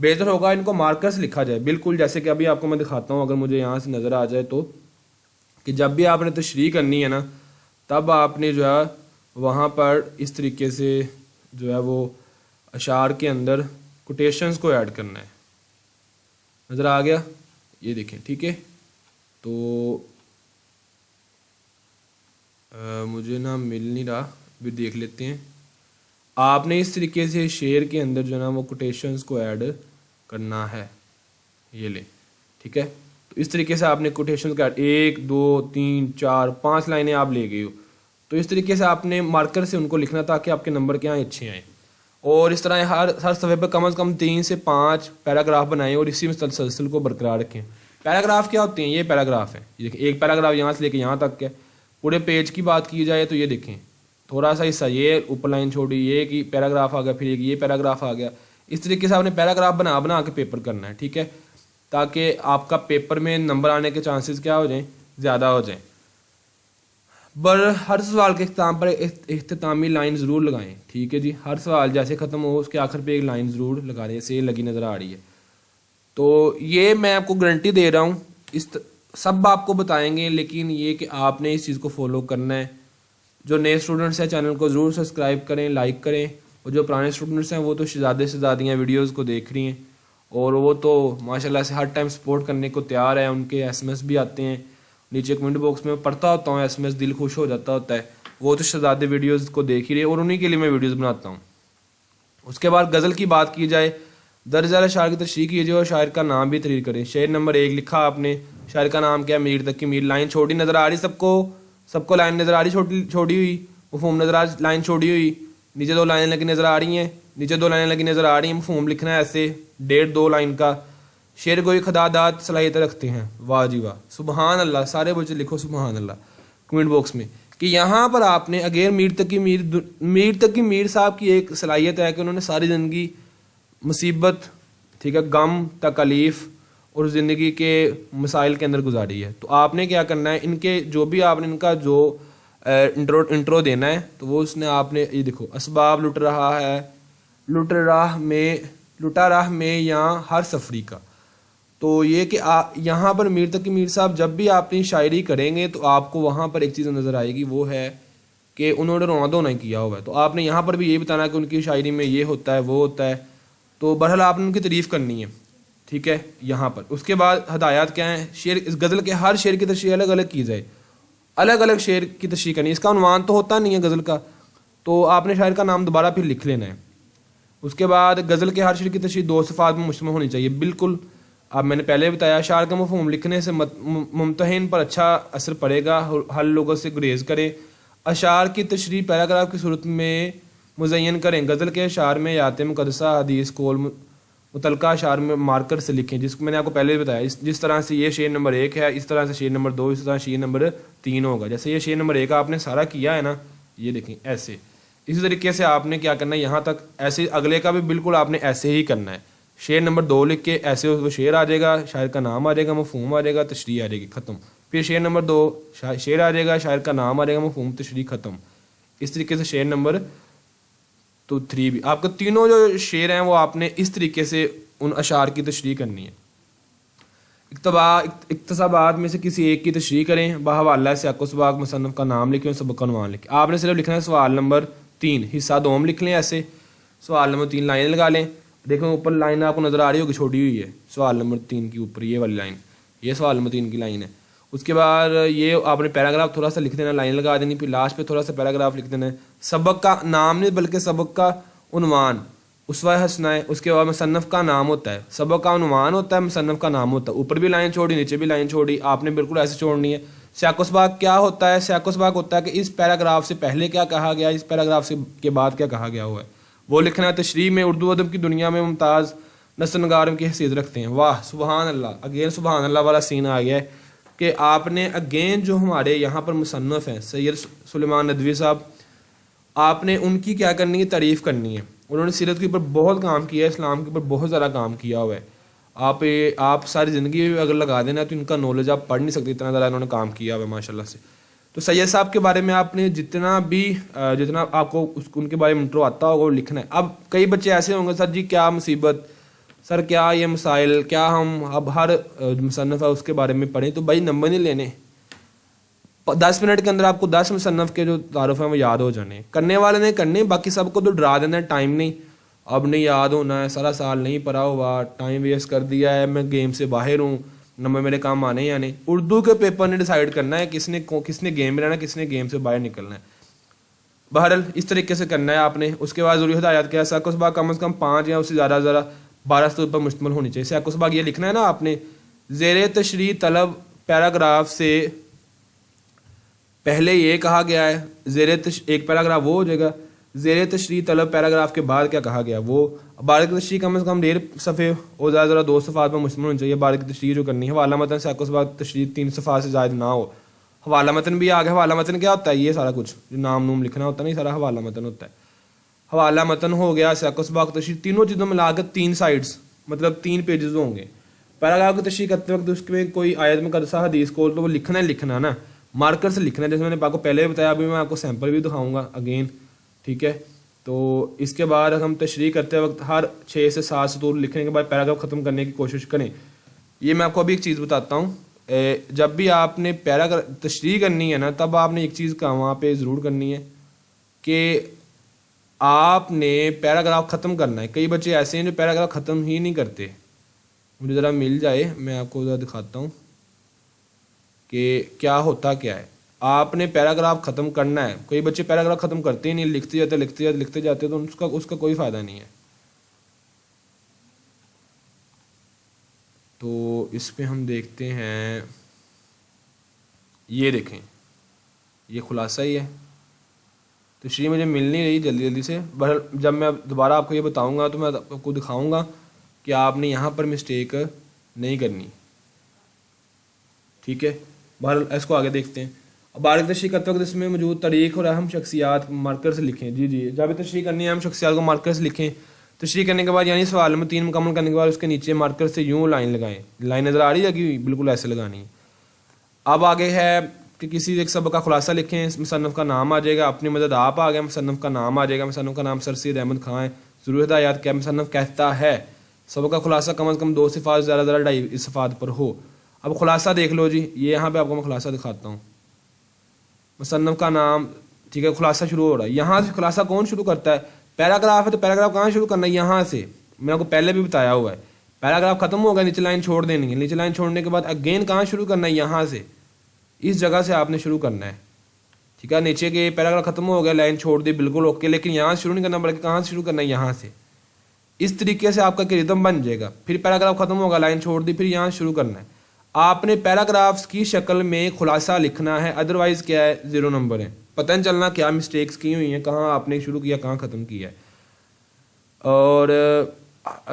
بہتر ہوگا ان کو مارکر سے لکھا جائے، بالکل جیسے کہ ابھی آپ کو میں دکھاتا ہوں، اگر مجھے یہاں سے نظر آ جائے تو، کہ جب بھی آپ نے تشریح کرنی ہے نا تب آپ نے جو ہے وہاں پر اس طریقے سے جو ہے وہ اشعار کے اندر کوٹیشنز کو ایڈ کرنا ہے. نظر آ گیا؟ یہ دیکھیں، ٹھیک ہے. تو مجھے نا مل نہیں رہا، بھی دیکھ لیتے ہیں. آپ نے اس طریقے سے شعر کے اندر جو ہے نا وہ کوٹیشنز کو ایڈ کرنا ہے. یہ لیں، ٹھیک ہے. تو اس طریقے سے آپ نے کوٹیشنز کا 1 2 3 4 5 لائنیں آپ لے گئے ہو، تو اس طریقے سے آپ نے مارکر سے ان کو لکھنا تاکہ آپ کے نمبر کیا آئیں، اچھے آئیں. اور اس طرح ہر صفحے پہ کم از کم 3 سے 5 پیراگراف بنائیں اور اسی مسلسل کو برقرار رکھیں. پیراگراف کیا ہوتے ہیں؟ یہ پیراگراف ہیں. یہ دیکھیں، ایک پیراگراف یہاں سے لے کے یہاں تک ہے. پورے پیج کی بات کی جائے تو یہ دیکھیں، تھوڑا سا حصہ یہ اوپر لائن چھوڑی، یہ کہ پیراگراف آ گیا، پھر ایک یہ پیراگراف آ گیا. اس طریقے سے آپ نے پیراگراف بنا کے پیپر کرنا ہے، ٹھیک ہے، تاکہ آپ کا پیپر میں نمبر آنے کے چانسز کیا ہو جائیں، زیادہ ہو جائیں. ہر سوال کے اختتام پر اختتامی لائن ضرور لگائیں، ٹھیک ہے جی. ہر سوال جیسے ختم ہو اس کے آخر پہ ایک لائن ضرور لگا دیں، جیسے یہ لگی نظر آ رہی ہے. تو یہ میں آپ کو گارنٹی دے رہا ہوں، سب آپ کو بتائیں گے، لیکن یہ کہ آپ نے اس چیز کو فالو کرنا ہے. جو نئے اسٹوڈنٹس ہیں چینل کو ضرور سبسکرائب کریں، لائک کریں، اور جو پرانے اسٹوڈنٹس ہیں وہ تو شہزادے شہزادیاں ویڈیوز کو دیکھ رہی ہیں اور وہ تو ماشاءاللہ سے ہر ٹائم سپورٹ کرنے کو تیار ہے. ان کے ایس ایم ایس بھی آتے ہیں نیچے کمنٹ باکس میں، پڑھتا ہوتا ہوں ایس ایم ایس، دل خوش ہو جاتا ہوتا ہے. وہ تو شہزادے ویڈیوز کو دیکھ ہی رہے اور انہیں کے لیے میں ویڈیوز بناتا ہوں. اس کے بعد غزل کی بات کی جائے، درج ذیل شاعر کی تشریح کیجیے اور شاعر کا نام بھی تحریر کریں. شعر نمبر 1 لکھا آپ نے، شاعر کا نام کیا ہے؟ میر تقی میر. لائن چھوٹی نظر آ رہی سب کو لائن نظر آ رہی چھوٹی ہوئی، مفہوم نظر آ رہی، لائن چھوٹی ہوئی. نیچے 2 لائنیں لگی نظر آ رہی ہیں، نیچے 2 لائنیں لگی نظر آ رہی ہیں. مفہوم لکھنا ہے ایسے 1.5-2 لائن کا. شعر کوئی خدادات صلاحیتیں رکھتے ہیں. واہ جی واہ، سبحان اللہ. سارے بچے لکھو سبحان اللہ کمنٹ باکس میں، کہ یہاں پر آپ نے اگر میر تقی میر صاحب کی ایک صلاحیت ہے کہ انہوں نے ساری زندگی مصیبت، ٹھیک ہے، غم، تکلیف اور زندگی کے مسائل کے اندر گزاری ہے. تو آپ نے کیا کرنا ہے، ان کے جو بھی آپ نے ان کا جو انٹرو دینا ہے، تو وہ اس نے آپ نے یہ دیکھو، اسباب لٹا راہ میں یہاں ہر سفری کا. تو یہ کہ یہاں پر میر تقی میر صاحب جب بھی آپ نے شاعری کریں گے تو آپ کو وہاں پر ایک چیز نظر آئے گی، وہ ہے کہ انہوں نے رونا دھونا کیا ہوا ہے. تو آپ نے یہاں پر بھی یہی بتانا کہ ان کی شاعری میں یہ ہوتا ہے وہ ہوتا ہے. تو بہرحال آپ نے ان کی تعریف کرنی ہے، ٹھیک ہے، یہاں پر. اس کے بعد ہدایات کیا ہیں؟ شعر، اس غزل کے ہر شعر کی تشریح الگ الگ کی جائے، الگ الگ شعر کی تشریح کرنی ہے. اس کا عنوان تو ہوتا نہیں ہے غزل کا، تو آپ نے شاعر کا نام دوبارہ پھر لکھ لینا ہے. اس کے بعد غزل کے ہر شعر کی تشریح 2 صفحات میں مشتمل ہونی چاہیے، بالکل. اب میں نے پہلے بتایا، شعر کا مفہوم لکھنے سے ممتحن پر اچھا اثر پڑے گا، ہر لوگوں سے گریز کریں. اشعار کی تشریح پیراگراف کی صورت میں مزین کریں. غزل کے اشعار میں آیات مقدسہ، حدیث، قول متعلقہ اشعار میں مارکر سے لکھیں، جس کو میں نے آپ کو پہلے بھی بتایا. جس طرح سے یہ شعر نمبر 1 ہے، اس طرح سے شعر نمبر 2، اس طرح شعر نمبر 3 ہوگا. جیسے یہ شعر نمبر 1 آپ نے سارا کیا ہے نا، یہ دیکھیں ایسے. اسی طریقے سے آپ نے کیا کرنا ہے یہاں تک، ایسے اگلے کا بھی بالکل آپ نے ایسے ہی کرنا ہے. شعر نمبر 2 لکھ کے ایسے وہ شعر آ جائے گا، شاعر کا نام آ جائے گا، مفہوم آ جائے گا، تشریح آ جائے گی، ختم. پھر شعر نمبر 2 شعر آ جائے گا، شاعر کا نام آ جائے گا، مفہوم، تشریح، ختم. اس طریقے سے شعر نمبر 3 بھی آپ کا تینوں جو شعر ہیں وہ آپ نے اس طریقے سے ان اشعار کی تشریح کرنی ہے. اقتصابات میں سے کسی ایک کی تشریح کریں، بحوالہ سیاق و سباق، مصنف کا نام لکھیں اور سبق کا عنوان لکھیں. آپ نے صرف لکھنا ہے سوال نمبر 3 حصہ دوم لکھ لیں ایسے. سوال نمبر 3 لائنیں لگا لیں. دیکھیں اوپر لائن آپ کو نظر آ رہی ہوگی، چھوٹی ہوئی ہے سوال نمبر 3 کی اوپر، یہ والی لائن، یہ سوال نمبر 3 کی لائن ہے. اس کے بعد یہ آپ نے پیراگراف تھوڑا سا لکھ دینا، لائن لگا دینی، پھر لاسٹ پہ تھوڑا سا پیراگراف لکھ دینا ہے. سبق کا نام نہیں بلکہ سبق کا عنوان، اسوہ حسنہ ہے. اس کے بعد مصنف کا نام ہوتا ہے، سبق کا عنوان ہوتا ہے، مصنف کا نام ہوتا ہے. اوپر بھی لائن چھوڑی، نیچے بھی لائن چھوڑی، آپ نے بالکل ایسے چھوڑنی ہے. سیاق و سباق کیا ہوتا ہے؟ سیاق و سباق ہوتا ہے کہ اس پیراگراف سے پہلے کیا کہا گیا، اس پیراگراف کے بعد کیا کہا گیا ہوا ہے، وہ لکھنا ہے. تشریح میں اردو ادب کی دنیا میں ممتاز نثر نگاروں کی حیثیت رکھتے ہیں. واہ سبحان اللہ، اگین سبحان اللہ والا سین آ گیا ہے کہ آپ نے اگین جو ہمارے یہاں پر مصنف ہیں سید سلیمان ندوی صاحب، آپ نے ان کی کیا کرنی ہے، تعریف کرنی ہے. انہوں نے سیرت کے اوپر بہت کام کیا ہے، اسلام کے اوپر بہت زیادہ کام کیا ہوا ہے. آپ ساری زندگی اگر لگا دینا تو ان کا نالج آپ پڑھ نہیں سکتے، اتنا زیادہ انہوں نے کام کیا ہوا ہے ماشاء اللہ سے. تو سید صاحب کے بارے میں آپ نے جتنا آپ کو ان کے بارے میں انٹرو آتا ہوگا وہ لکھنا ہے. اب کئی بچے ایسے ہوں گے، سر جی کیا مصیبت، سر کیا یہ مسائل کیا ہم اب ہر مصنف ہے اس کے بارے میں پڑھیں؟ تو بھائی نمبر نہیں لینے، 10 منٹ کے اندر آپ کو 10 مصنف کے جو تعارف ہیں وہ یاد ہو جانے، کرنے والے نے کرنے، باقی سب کو تو ڈرا دینا ہے، ٹائم نہیں، اب نہیں یاد ہونا ہے، سارا سال نہیں پڑھا ہوا، ٹائم ویسٹ کر دیا ہے، میں گیم سے باہر ہوں، نمبر میرے کام آنے ہی آنے۔ اردو کے پیپر نے ڈیسائیڈ کرنا ہے کس نے گیم میں رہنا ہے، کس نے گیم سے باہر نکلنا ہے۔ بہرحال اس طریقے سے کرنا ہے آپ نے۔ اس کے بعد ضروری ہدایات کیا ہے؟ سیاق و سباق کم از کم 5 یا اس سے زیادہ 12 سطور پر مشتمل ہونی چاہیے۔ سیاق و سباق یہ لکھنا ہے نا آپ نے، زیر تشریح طلب پیراگراف سے پہلے یہ کہا گیا ہے، ایک پیراگراف وہ ہو جائے گا، زیر تشریح طلب پیراگراف کے بعد کیا کہا گیا وہ۔ بارک تشریح کم از کم 1.5 صفحے اور زیادہ 2 صفحات پر مشتمل ہونی چاہیے بارک تشریح جو کرنی ہے۔ حوالہ متن سیاق و سباق تشریح 3 صفحات سے زائد نہ ہو۔ حوالہ متن بھی آ گیا۔ حوالہ متن کیا ہوتا ہے؟ یہ سارا کچھ جو نام نوم لکھنا ہوتا ہے نہیں، سارا حوالہ متن ہوتا ہے۔ حوالہ متن ہو گیا، سیاق و سباق تشریح، تینوں چیزوں ملا کر 3 سائڈس مطلب 3 پیجز ہوں گے۔ پیراگراف کی تشریح کرتے وقت اس میں کوئی آیت مقدسہ حدیث کو تو وہ لکھنا ہی لکھنا نا، مارکر سے لکھنا ہے، جیسے میں نے آپ کو پہلے بھی بتایا، ابھی میں آپ کو سیمپل بھی دکھاؤں گا اگین، ٹھیک ہے۔ تو اس کے بعد ہم تشریح کرتے وقت ہر 6 سے 7 سطور لکھنے کے بعد پیراگراف ختم کرنے کی کوشش کریں۔ یہ میں آپ کو ابھی ایک چیز بتاتا ہوں، جب بھی آپ نے پیراگراف تشریح کرنی ہے نا، تب آپ نے ایک چیز کا وہاں پہ ضرور کرنی ہے کہ آپ نے پیراگراف ختم کرنا ہے۔ کئی بچے ایسے ہیں جو پیراگراف ختم ہی نہیں کرتے، مجھے ذرا مل جائے میں آپ کو ذرا دکھاتا ہوں کہ کیا ہوتا کیا ہے۔ آپ نے پیراگراف ختم کرنا ہے، کئی بچے پیراگراف ختم کرتے ہی نہیں، لکھتے جاتے تو اس کا کوئی فائدہ نہیں ہے۔ تو اس پہ ہم دیکھتے ہیں، یہ دیکھیں، یہ خلاصہ ہی ہے، تشریح مجھے مل نہیں رہی جلدی سے، بہرحال جب میں دوبارہ آپ کو یہ بتاؤں گا تو میں آپ کو دکھاؤں گا کہ آپ نے یہاں پر مسٹیک نہیں کرنی، ٹھیک ہے۔ بہرحال اس کو آگے دیکھتے ہیں۔ بارک تشریح کرتے وقت اس میں موجود تاریخ اور اہم شخصیات مارکر سے لکھیں۔ جی جب بھی تشریح کرنی ہے اہم شخصیات کو مارکر سے لکھیں۔ تشریح کرنے کے بعد یعنی سوال میں 3 مکمل کرنے کے بعد اس کے نیچے مارکر سے یوں لائن لگائیں، لائن نظر آ رہی ہے کہ بالکل ایسے لگانی ہے۔ اب آگے ہے کہ کسی ایک سبق کا خلاصہ لکھیں، مصنف کا نام آ جائے گا، اپنی مدد آپ آ گیا، مصنف کا نام آ جائے گا، مصنف کا نام سر سید احمد خان ہے، ضرور ہدایات کیا مصنف کہتا ہے، سبق کا خلاصہ کم از کم 2 صفحات زیادہ 2.5 صفحات پر ہو۔ اب خلاصہ دیکھ لو جی، یہ یہاں پہ آپ کو میں خلاصہ دکھاتا ہوں، مصنف کا نام، ٹھیک ہے، خلاصہ شروع ہو رہا ہے یہاں سے۔ خلاصہ کون شروع کرتا ہے؟ پیراگراف ہے تو پیراگراف کہاں شروع کرنا ہے؟ یہاں سے، میں آپ کو پہلے بھی بتایا ہوا ہے، پیراگراف ختم ہوگا نیچے لائن چھوڑ دینی ہے، نیچے لائن چھوڑنے کے بعد اگین کہاں شروع کرنا ہے؟ یہاں سے، اس جگہ سے آپ نے شروع کرنا ہے، ٹھیک ہے۔ نیچے کے پیراگراف ختم ہو گیا، لائن چھوڑ دی، بالکل اوکے، لیکن یہاں سے شروع نہیں کرنا بلکہ کہاں سے شروع کرنا ہے؟ یہاں سے۔ اس طریقے سے آپ کا ردم بن جائے گا۔ پھر پیراگراف ختم ہوگا، لائن چھوڑ دی، پھر یہاں شروع کرنا ہے۔ آپ نے پیراگرافس کی شکل میں خلاصہ لکھنا ہے، ادروائز کیا ہے؟ 0 نمبر ہے، پتہ نہیں چلنا کیا مسٹیکس کی ہوئی ہیں، کہاں آپ نے شروع کیا کہاں ختم کیا ہے۔ اور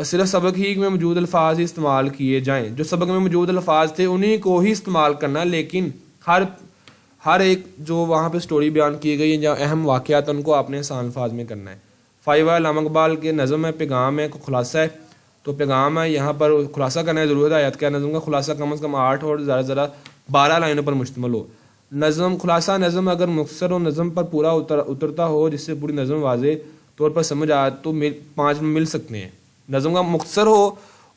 صرف سبق ہی میں موجود الفاظ ہی استعمال کیے جائیں، جو سبق میں موجود الفاظ تھے انہیں کو ہی استعمال کرنا، لیکن ہر ایک جو وہاں پہ سٹوری بیان کی گئی ہے یا اہم واقعات ان کو آپ نے آسان الفاظ میں کرنا ہے۔ فائوہ علامہ اقبال کے نظم ہے، پیغام ہے، خلاصہ ہے، تو پیغام ہے، یہاں پر خلاصہ کرنا ہے، ضرورت آیات کا نظم کا خلاصہ کم از کم 8 اور زیادہ 12 لائنوں پر مشتمل ہو۔ نظم خلاصہ نظم اگر مختصر ہو، نظم پر پورا اترتا ہو، جس سے پوری نظم واضح طور پر سمجھ آئے تو 5 مل سکتے ہیں۔ نظم کا مختصر ہو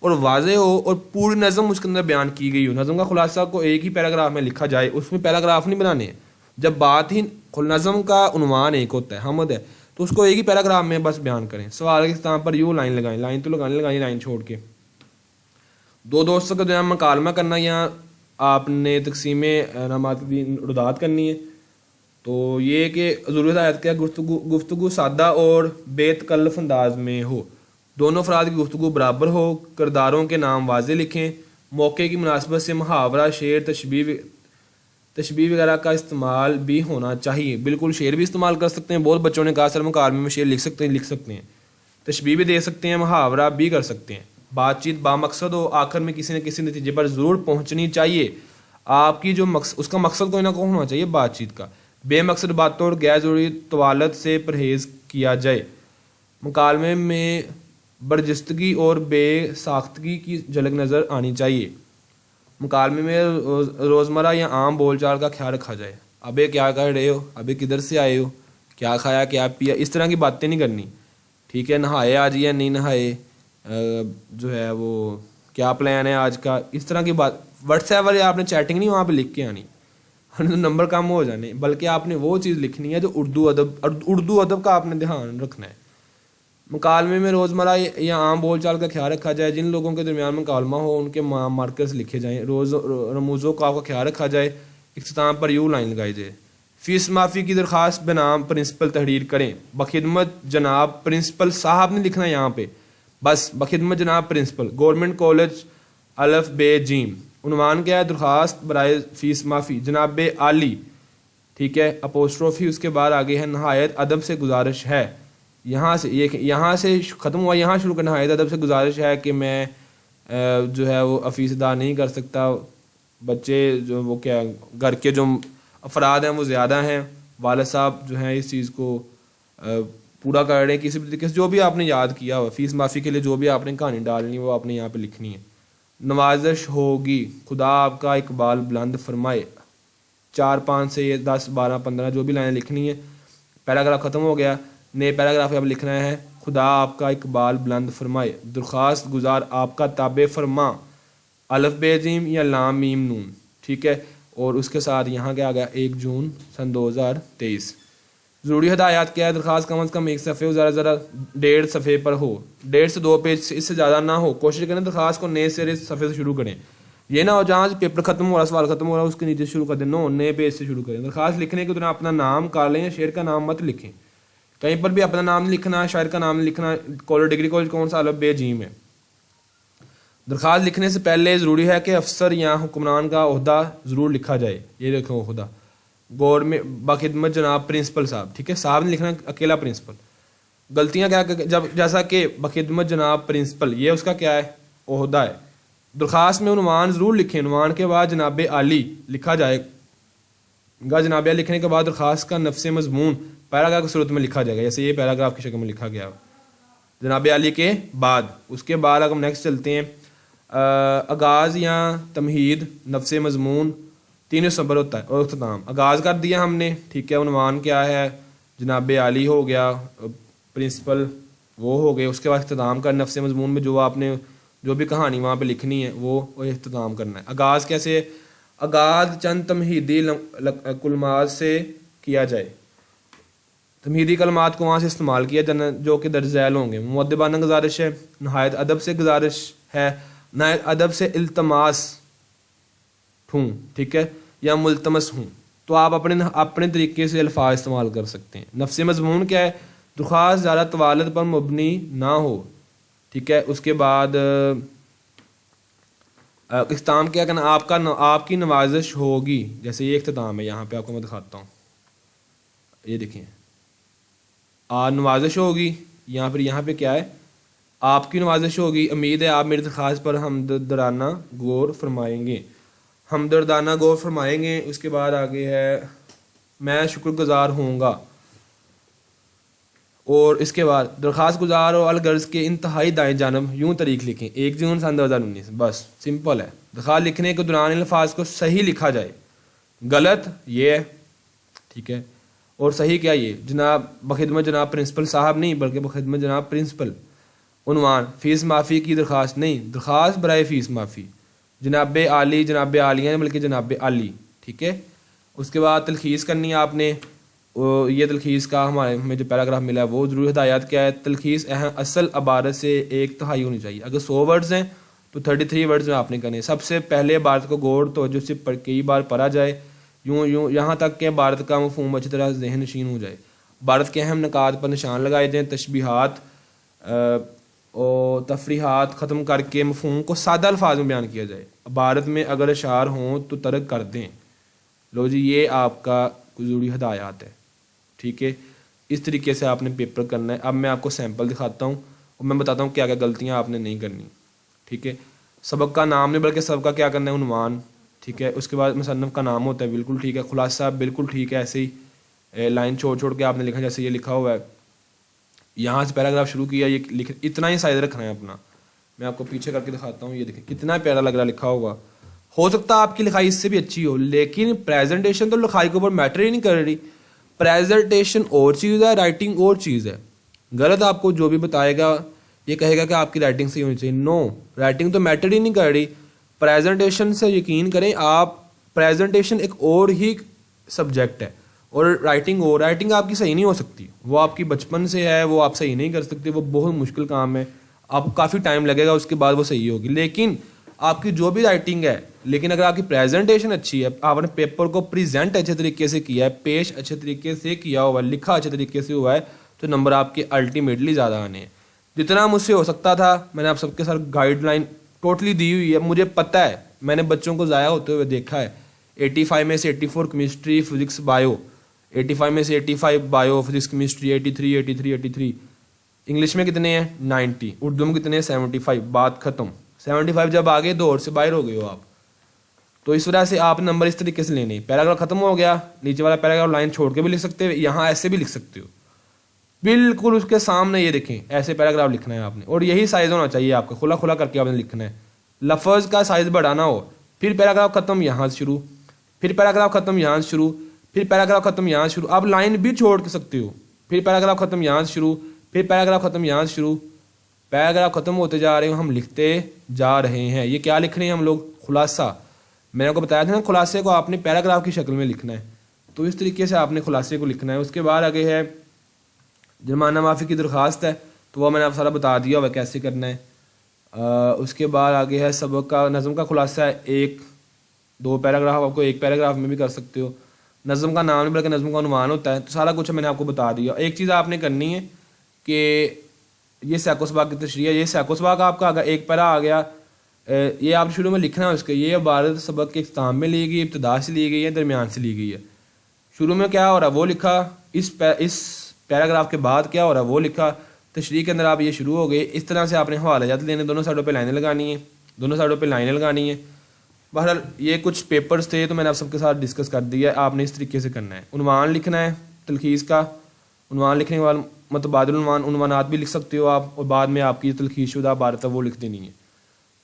اور واضح ہو اور پوری نظم اس کے اندر بیان کی گئی ہو۔ نظم کا خلاصہ کو ایک ہی پیراگراف میں لکھا جائے، اس میں پیراگراف نہیں بنانے ہیں، جب بات ہی نظم کا عنوان ایک ہوتا ہے، حمد ہے، تو اس کو ایک ہی پیراگراف میں بس بیان کریں۔ سوال کے اختتام پر یوں لائن لگائیں، لائن تو لگانی لائن چھوڑ کے۔ 2 دوستوں کے درمیان مکالمہ کرنا، یا آپ نے تقسیم انعامات کی رداد کرنی ہے، تو یہ کہ ضرورت آیت کیا گفتگو سادہ اور بے تکلف انداز میں ہو، دونوں افراد کی گفتگو برابر ہو، کرداروں کے نام واضح لکھیں، موقع کی مناسبت سے محاورہ، شعر، تشبیہ وغیرہ کا استعمال بھی ہونا چاہیے۔ بالکل شعر بھی استعمال کر سکتے ہیں، بہت بچوں نے کہا سر مکالمے میں شعر لکھ سکتے ہیں، تشبیہ بھی دے سکتے ہیں، محاورہ بھی کر سکتے ہیں۔ بات چیت بامقصد ہو، آخر میں کسی نہ کسی نتیجے پر ضرور پہنچنی چاہیے، آپ کی جو اس کا مقصد کوئی نہ کوئی ہونا چاہیے بات چیت کا۔ بے مقصد باتوں اور غیر ضروری طوالت سے پرہیز کیا جائے۔ مکالمے میں برجستگی اور بے ساختگی کی جھلک نظر آنی چاہیے۔ مکالمے میں روزمرہ یا عام بول چال کا خیال رکھا جائے، ابے کیا کر رہے ہو، ابے کدھر سے آئے ہو، کیا کھایا کیا پیا، اس طرح کی باتیں نہیں کرنی، ٹھیک ہے۔ نہائے آج یا نہیں نہائے، جو ہے وہ کیا پلان ہے آج کا, اس طرح کی بات. واٹس ایپ والے آپ نے چیٹنگ نہیں وہاں پہ لکھ کے آنی, نمبر کم ہو جانے, بلکہ آپ نے وہ چیز لکھنی ہے جو اردو ادب کا آپ نے دھیان رکھنا ہے. مکالمے میں روزمرہ یا عام بول چال کا خیال رکھا جائے. جن لوگوں کے درمیان مکالمہ ہو ان کے مارکرز لکھے جائیں. رموزوں کا خیال رکھا جائے. اختتام پر یوں لائن لگائی جائے: فیس معافی کی درخواست بنام پرنسپل تحریر کریں. بخدمت جناب پرنسپل صاحب نے لکھنا ہے یہاں پہ, بس بخدمت جناب پرنسپل, گورنمنٹ کالج الف بے جیم. عنوان کیا ہے؟ درخواست برائے فیس معافی جناب عالی, ٹھیک ہے, اپوسٹروفی اس کے بعد آگے ہے نہایت ادب سے گزارش ہے. یہاں سے ختم ہوا, یہاں شروع کرنا. نہایت ادب سے گزارش ہے کہ میں جو ہے وہ فیس ادا نہیں کر سکتا. بچے جو وہ کیا گھر کے جو افراد ہیں وہ زیادہ ہیں, والد صاحب جو ہیں اس چیز کو پورا کر رہے ہیں کسی بھی طریقے سے. جو بھی آپ نے یاد کیا ہوا فیس معافی کے لیے جو بھی آپ نے کہانی ڈالنی وہ آپ نے یہاں پہ لکھنی ہے. نوازش ہوگی خدا آپ کا اقبال بلند فرمائے. 4 5 سے 10 12 15 جو بھی لائنیں لکھنی ہے. پیراگراف ختم ہو گیا, نئے پیراگراف اب لکھنا ہے خدا آپ کا اقبال بلند فرمائے. درخواست گزار آپ کا تابع فرما, الف بے جیم یا لام میم نون, ٹھیک ہے. اور اس کے ساتھ یہاں کیا آ گیا 1 جون سن 2023. ضروری ہدایات کیا ہے؟ درخواست کم از کم 1 صفحے اور ذرا 1.5 صفحے پر ہو, 1.5 سے 2 پیج, اس سے زیادہ نہ ہو. کوشش کریں درخواست کو نئے سرے صفحے سے شروع کریں. یہ نہ ہو جہاں سے پیپر ختم ہو رہا, سوال ختم ہو رہا, اس کے نیچے شروع کر دیں. نو, نئے پیج سے شروع کریں. درخواست لکھنے کے دوران اپنا نام کال لیں یا شعر کا نام مت لکھیں. کہیں پر بھی اپنا نام نہیں لکھنا, شاعر کا نام نہیں لکھنا. کالج ڈگری کالج کون سا الف بے جیم ہے. درخواست لکھنے سے پہلے ضروری ہے کہ افسر یا حکمران کا عہدہ ضرور لکھا جائے. یہ دیکھو عہدہ گورنمنٹ بخدمت جناب پرنسپل صاحب, ٹھیک ہے. صاحب نے لکھنا اکیلا پرنسپل. غلطیاں کیا جب جیسا کہ بخدمت جناب پرنسپل یہ اس کا کیا ہے عہدہ ہے. درخواست میں عنوان ضرور لکھیں. عنوان کے بعد جناب عالی لکھا جائے گا. جناب عالی لکھنے کے بعد درخواست کا نفس مضمون پیراگراف کی صورت میں لکھا جائے گا, جیسے یہ پیراگراف کی شکل میں لکھا گیا جناب عالی کے بعد. اس کے بعد اگر ہم نیکسٹ چلتے ہیں, آغاز یا تمہید, نفس مضمون 3 دسمبر ہوتا ہے, اور اختتام. آغاز کر دیا ہم نے, ٹھیک ہے. عنوان کیا ہے؟ جناب عالی ہو گیا, پرنسپل وہ ہو گئے. اس کے بعد اختتام کا نفس مضمون میں جو آپ نے جو بھی کہانی وہاں پہ لکھنی ہے وہ اختتام کرنا ہے. آغاز کیسے؟ آغاز چند تمہیدی کلمات سے کیا جائے. تمہیدی کلمات کو وہاں سے استعمال کیا جانا جو کہ درج ذیل ہوں گے. مؤدبانہ گزارش ہے, نہایت ادب سے گزارش ہے, نہایت ادب سے التماس ہوں, ٹھیک ہے, یا ملتمس ہوں. تو آپ اپنے طریقے سے الفاظ استعمال کر سکتے ہیں. نفس مضمون کیا ہے؟ درخواست زیادہ طوالت پر مبنی نہ ہو, ٹھیک ہے. اس کے بعد اختتام کیا کرنا؟ آپ کی نوازش ہوگی, جیسے یہ اختتام ہے. یہاں پہ آپ کو میں دکھاتا ہوں, یہ دیکھیں نوازش ہوگی. یہاں پہ کیا ہے؟ آپ کی نوازش ہوگی. امید ہے آپ میری درخواست پر ہمدردانہ غور فرمائیں گے. ہمدردانہ غور فرمائیں گے. اس کے بعد آگے ہے میں شکر گزار ہوں گا. اور اس کے بعد درخواست گزار اور الغرض کے انتہائی دائیں جانب یوں تاریخ لکھیں 1 جون سن 2019. بس سمپل ہے. درخواست لکھنے کے دوران الفاظ کو صحیح لکھا جائے. غلط یہ ہے, ٹھیک ہے. اور صحیح کیا؟ یہ جناب بخدمت جناب پرنسپل صاحب نہیں بلکہ بخدمت جناب پرنسپل. عنوان فیس معافی کی درخواست نہیں, درخواست برائے فیس معافی. جناب عالی, جناب عالیہ نہیں بلکہ جناب عالی, ٹھیک ہے. اس کے بعد تلخیص کرنی ہے آپ نے. یہ تلخیص کا ہمیں جو پیراگراف ملا ہے وہ ضروری ہدایات کیا ہے؟ تلخیص اصل عبارت سے 1/3 ہونی چاہیے. اگر 100 ورڈز ہیں تو 33 ورڈز میں آپ نے کرنے. سب سے پہلے عبارت کو غور توجہ سے کئی بار پڑھا جائے, یوں یہاں تک کہ عبارت کا مفہوم اچھی طرح ذہن نشین ہو جائے. عبارت کے اہم نکات پر نشان لگائے جائیں. تشبیہات اور تفریحات ختم کر کے مفہوم کو سادہ الفاظ میں بیان کیا جائے. عبارت میں اگر اشعار ہوں تو ترک کر دیں. لو جی, یہ آپ کا ضروری ہدایات ہے, ٹھیک ہے. اس طریقے سے آپ نے پیپر کرنا ہے. اب میں آپ کو سیمپل دکھاتا ہوں اور میں بتاتا ہوں کیا کیا غلطیاں آپ نے نہیں کرنی, ٹھیک ہے. سبق کا نام نہیں بلکہ سبق کا کیا کرنا ہے عنوان, ٹھیک ہے. اس کے بعد مصنف کا نام ہوتا ہے, بالکل ٹھیک ہے. خلاصہ بالکل ٹھیک ہے. ایسے ہی لائن چھوڑ کے آپ نے لکھا جیسے یہ لکھا ہوا ہے. یہاں سے پیراگراف شروع کیا, یہ اتنا ہی سائز رکھنا ہے اپنا. میں آپ کو پیچھے کر کے دکھاتا ہوں. یہ دیکھیں کتنا پیارا لگ رہا لکھا ہوگا. ہو سکتا ہے آپ کی لکھائی اس سے بھی اچھی ہو, لیکن پریزنٹیشن تو لکھائی کے اوپر میٹر ہی نہیں کر رہی. پریزنٹیشن اور چیز ہے, رائٹنگ اور چیز ہے. غلط آپ کو جو بھی بتائے گا یہ کہے گا کہ آپ کی رائٹنگ صحیح ہونی چاہیے. نو, رائٹنگ تو میٹر ہی نہیں کر رہی. پریزنٹیشن سے یقین کریں آپ, پریزنٹیشن ایک اور ہی سبجیکٹ ہے اور رائٹنگ آپ کی صحیح نہیں ہو سکتی. وہ آپ کی بچپن سے ہے, وہ آپ صحیح نہیں کر سکتے, وہ بہت مشکل کام ہے, آپ کو کافی ٹائم لگے گا, اس کے بعد وہ صحیح ہوگی. لیکن آپ کی جو بھی رائٹنگ ہے, لیکن اگر آپ کی پریزنٹیشن اچھی ہے, آپ نے پیپر کو پریزنٹ اچھے طریقے سے کیا ہے, پیش اچھے طریقے سے کیا ہوا ہے, لکھا اچھے طریقے سے ہوا ہے, تو نمبر آپ کے الٹیمیٹلی زیادہ آنے ہیں. جتنا مجھ سے ہو سکتا تھا میں نے آپ سب کے ساتھ گائیڈ لائن ٹوٹلی دی ہوئی ہے. مجھے پتہ ہے, میں نے بچوں کو ضائع ہوتے ہوئے دیکھا ہے. 85 میں سے 84 کیمسٹری, فزکس, بایو. 85 میں سے 85 بایو, فزکس, کیمسٹری. 83 انگلش میں کتنے ہیں 90, اردو میں کتنے ہیں 75. بات ختم. 75 جب آگے دو اور سے باہر ہو گئے ہو آپ. تو اس وجہ سے آپ نمبر اس طریقے سے لینے. پیراگراف ختم ہو گیا, نیچے والا پیراگراف لائن چھوڑ کے بھی لکھ سکتے ہو, یہاں ایسے بھی لکھ سکتے ہو, بالکل اس کے سامنے یہ دیکھیں ایسے پیراگراف لکھنا ہے آپ نے. اور یہی سائز ہونا چاہیے آپ کا, کھلا کھلا کر کے آپ نے لکھنا ہے. لفظ کا سائز بڑھانا ہو, پھر پیراگراف ختم یہاں سے شروع, پھر پیراگراف ختم یہاں سے شروع, پھر پیراگراف ختم یہاں سے شروع. آپ لائن بھی چھوڑ سکتے ہو, پھر پیراگراف ختم یہاں سے شروع, پھر پیراگراف ختم یہاں سے شروع. پیراگراف ختم ہوتے جا رہے ہیں, ہم لکھتے جا رہے ہیں. یہ کیا لکھ رہے ہیں ہم لوگ؟ خلاصہ. میں نے آپ کو بتایا تھا نا, خلاصے کو آپ نے پیراگراف کی شکل میں لکھنا ہے, تو اس طریقے سے آپ نے خلاصے کو لکھنا ہے. اس کے بعد آگے ہے جرمانہ معافی کی درخواست ہے, تو وہ میں نے آپ سارا بتا دیا ہوا کیسے کرنا ہے. اس کے بعد آگے ہے سبق کا نظم کا خلاصہ ہے, 1-2 پیراگراف آپ کو ایک پیراگراف میں بھی کر سکتے ہو. نظم کا نام نہیں بلکہ نظم کا عنوان ہوتا ہے. تو سارا کچھ میں نے آپ کو بتا دیا. ایک چیز آپ نے کرنی ہے کہ یہ سیاق و سباق کی تشریح ہے. یہ سیاق و سباق آپ کا اگر ایک پیرا آ گیا, یہ آپ شروع میں لکھنا ہے اس کے. یہ عبارت سبق کے اختتام میں لی گئی, ابتدا سے لی گئی ہے, درمیان سے لی گئی ہے. شروع میں کیا ہو رہا ہے وہ لکھا, اس پیراگراف کے بعد کیا ہو رہا ہے وہ لکھا, تشریح کے اندر آپ یہ شروع ہو گئے. اس طرح سے آپ نے حوالہ جات لینے, دونوں سائڈوں پہ لائنیں لگانی ہیں, دونوں سائڈوں پہ لائنیں لگانی ہیں. بہرحال یہ کچھ پیپرز تھے تو میں نے آپ سب کے ساتھ ڈسکس کر دیا ہے. آپ نے اس طریقے سے کرنا ہے. عنوان لکھنا ہے تلخیص کا, عنوان لکھنے کے بعد متبادل عنوانات بھی لکھ سکتے ہو آپ, اور بعد میں آپ کی تلخیص شدہ عبارت ہے وہ لکھ دینی ہے.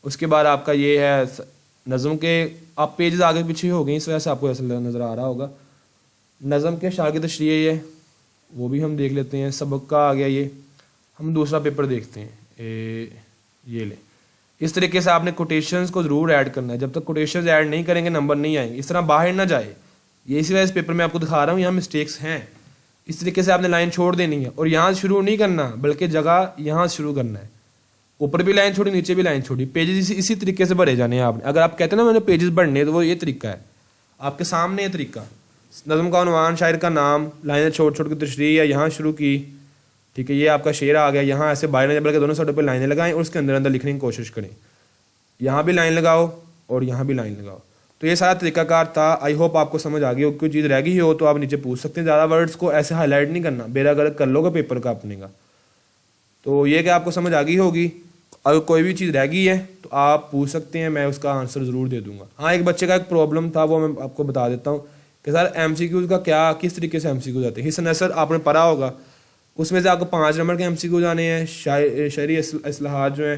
اس کے بعد آپ کا یہ ہے نظم کے, آپ پیجز آگے پیچھے ہو گئے اس وجہ سے آپ کو ایسا نظر آ رہا ہوگا. نظم کے شاگرد تشریح ہے وہ بھی ہم دیکھ لیتے ہیں. سبق کا آ گیا, یہ ہم دوسرا پیپر دیکھتے ہیں. یہ لیں, اس طریقے سے آپ نے کوٹیشنز کو ضرور ایڈ کرنا ہے. جب تک کوٹیشنز ایڈ نہیں کریں گے نمبر نہیں آئیں گے. اس طرح باہر نہ جائے, یہ اسی وجہ اس پیپر میں آپ کو دکھا رہا ہوں یہاں مسٹیکس ہیں. اس طریقے سے آپ نے لائن چھوڑ دینی ہے, اور یہاں سے شروع نہیں کرنا بلکہ جگہ یہاں سے شروع کرنا ہے. اوپر بھی لائن چھوڑی, نیچے بھی لائن چھوڑی. پیجز اسی طریقے سے بھرے جانے ہیں آپ نے. اگر آپ کہتے ہیں نا میں نے پیجز بھرنے, تو وہ یہ طریقہ ہے آپ کے سامنے. یہ طریقہ نظم کا عنوان, شاعر کا نام, لائنیں چھوڑ چھوڑ کے تشریح ہے, یہاں شروع کی, ٹھیک ہے. یہ آپ کا شعر آ گیا, یہاں ایسے باہر نہ بلکہ دونوں سائڈوں پہ لائنیں لگائیں اور اس کے اندر اندر لکھنے کی کوشش کریں. یہاں بھی لائن لگاؤ اور یہاں بھی لائن لگاؤ. تو یہ سارا طریقہ کار تھا. آئی ہوپ آپ کو سمجھ آ گئی ہو. کوئی چیز رہ گئی ہو تو آپ نیچے پوچھ سکتے ہیں. زیادہ ورڈس کو ایسے ہائی لائٹ نہیں کرنا, بیرا غلط کر لو گے پیپر کا اپنے کا. تو یہ کہ آپ کو سمجھ آ گئی ہوگی. اگر کوئی بھی چیز رہ گئی ہے تو آپ پوچھ سکتے ہیں, میں اس کا آنسر ضرور دے دوں گا. ہاں, ایک بچے کا ایک پرابلم تھا, وہ میں آپ کو بتا دیتا ہوں کہ سر ایم سی کیوز کا کیا, کس طریقے سے ایم سی کیوز آتے ہیں. حسن نثر آپ نے پڑھا ہوگا, اس میں سے آپ کو 5 نمبر کے ایم سی کیوز آنے ہیں. شعری اصلاحات جو ہیں,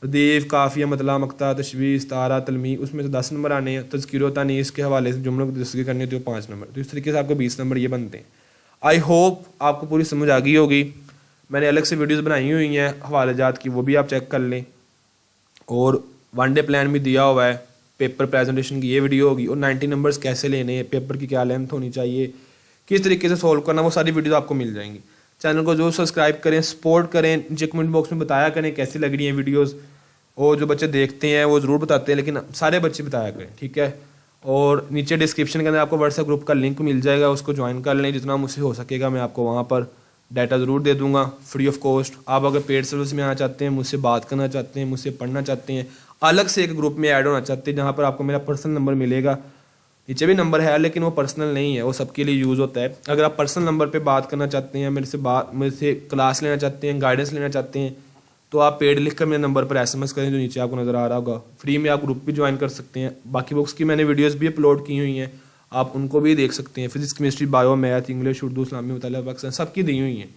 ردیف, قافیہ, مطلع, مقطع, تشبیہ, استعارہ, تلمیح, اس میں سے 10 نمبر آنے ہیں. تذکیر و تانیث کے حوالے سے جملوں کی تذکیر کرنی ہوتی ہے 5 نمبر. تو اس طریقے سے آپ کو 20 نمبر یہ بنتے ہیں. آئی ہوپ آپ کو پوری سمجھ آ گئی ہوگی. میں نے الگ سے ویڈیوز بنائی ہوئی ہیں حوالے جات کی, وہ بھی آپ چیک کر لیں. اور 1 ڈے پلان بھی دیا ہوا ہے. پیپر پریزنٹیشن کی یہ ویڈیو ہوگی, اور 90 نمبرز کیسے لینے ہیں, پیپر کی کیا لینتھ ہونی چاہیے, کس طریقے سے سولو کرنا, وہ ساری ویڈیوز آپ کو مل جائیں گی. چینل کو ضرور سبسکرائب کریں, سپورٹ کریں. نیچے کمنٹ باکس میں بتایا کریں کیسی لگ رہی ہیں ویڈیوز. اور جو بچے دیکھتے ہیں وہ ضرور بتاتے ہیں, لیکن سارے بچے بتایا کریں, ٹھیک ہے. اور نیچے ڈسکرپشن کے اندر آپ کو واٹس ایپ گروپ کا لنک مل جائے گا, اس کو جوائن کر لیں. جتنا مجھ سے ہو سکے گا میں آپ کو وہاں پر ڈیٹا ضرور دے دوں گا فری آف کاسٹ. آپ اگر پیڈ سروس میں آنا چاہتے ہیں, مجھ سے بات کرنا چاہتے ہیں, مجھ سے پڑھنا چاہتے ہیں, الگ سے ایک گروپ میں ایڈ ہونا چاہتے ہیں جہاں پر آپ کو میرا پرسنل نمبر ملے گا. نیچے بھی نمبر ہے لیکن وہ پرسنل نہیں ہے, وہ سب کے لیے یوز ہوتا ہے. اگر آپ پرسنل نمبر پہ بات کرنا چاہتے ہیں, میرے سے کلاس لینا چاہتے ہیں, گائیڈنس لینا چاہتے ہیں, تو آپ پیڈ لکھ کر میرے نمبر پر ایس ایم ایس کریں جو نیچے آپ کو نظر آ رہا ہوگا. فری میں آپ گروپ بھی جوائن کر سکتے ہیں. باقی بکس کی میں نے ویڈیوز بھی اپلوڈ کی ہوئی ہیں, آپ ان کو بھی دیکھ سکتے ہیں. Physics, chemistry, bio, math, English, Urdu, اسلامی مطالعہ, پاکستان, سب کی دی ہوئی ہیں,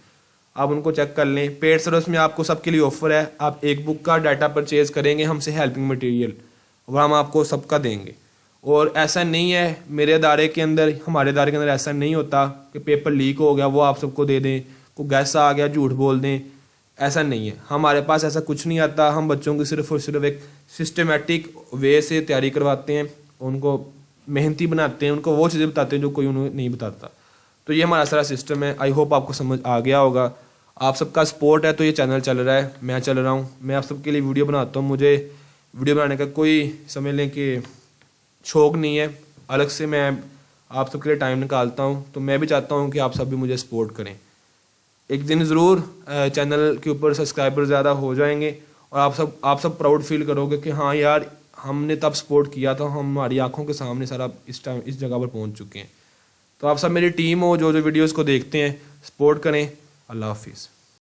آپ ان کو چیک کر لیں. پیڈ سروس میں آپ کو سب کے لیے آفر ہے. آپ ایک بک کا ڈیٹا پرچیز کریں گے ہم سے ہیلپنگ مٹیریل, اور ہم آپ کو سب کا دیں گے. اور ایسا نہیں ہے میرے ادارے کے اندر, ہمارے ادارے کے اندر ایسا نہیں ہوتا کہ پیپر لیک ہو گیا وہ آپ سب کو دے دیں, کوئی گیس آ گیا جھوٹ بول دیں, ایسا نہیں ہے، ہمارے پاس ایسا کچھ نہیں آتا. ہم بچوں کی صرف اور صرف ایک سسٹمیٹک وے سے تیاری کرواتے ہیں، ان کو محنتی بناتے ہیں، ان کو وہ چیزیں بتاتے ہیں جو کوئی انہیں نہیں بتاتا. تو یہ ہمارا سارا سسٹم ہے. آئی ہوپ آپ کو سمجھ آ گیا ہوگا. آپ سب کا سپورٹ ہے تو یہ چینل چل رہا ہے، میں چل رہا ہوں. میں آپ سب کے لیے ویڈیو بناتا ہوں. مجھے ویڈیو بنانے کا کوئی سمجھ لیں کہ شوق نہیں ہے، الگ سے میں آپ سب کے لیے ٹائم نکالتا ہوں. تو میں بھی چاہتا ہوں کہ آپ سب بھی مجھے سپورٹ کریں. ایک دن ضرور چینل کے اوپر سبسکرائبر زیادہ ہو جائیں گے اور آپ سب پراؤڈ فیل کرو گے کہ ہاں یار ہم نے تب سپورٹ کیا تھا، ہماری آنکھوں کے سامنے سارا اس جگہ پر پہنچ چکے ہیں. تو آپ سب میری ٹیم ہو جو ویڈیوز کو دیکھتے ہیں، سپورٹ کریں. اللہ حافظ.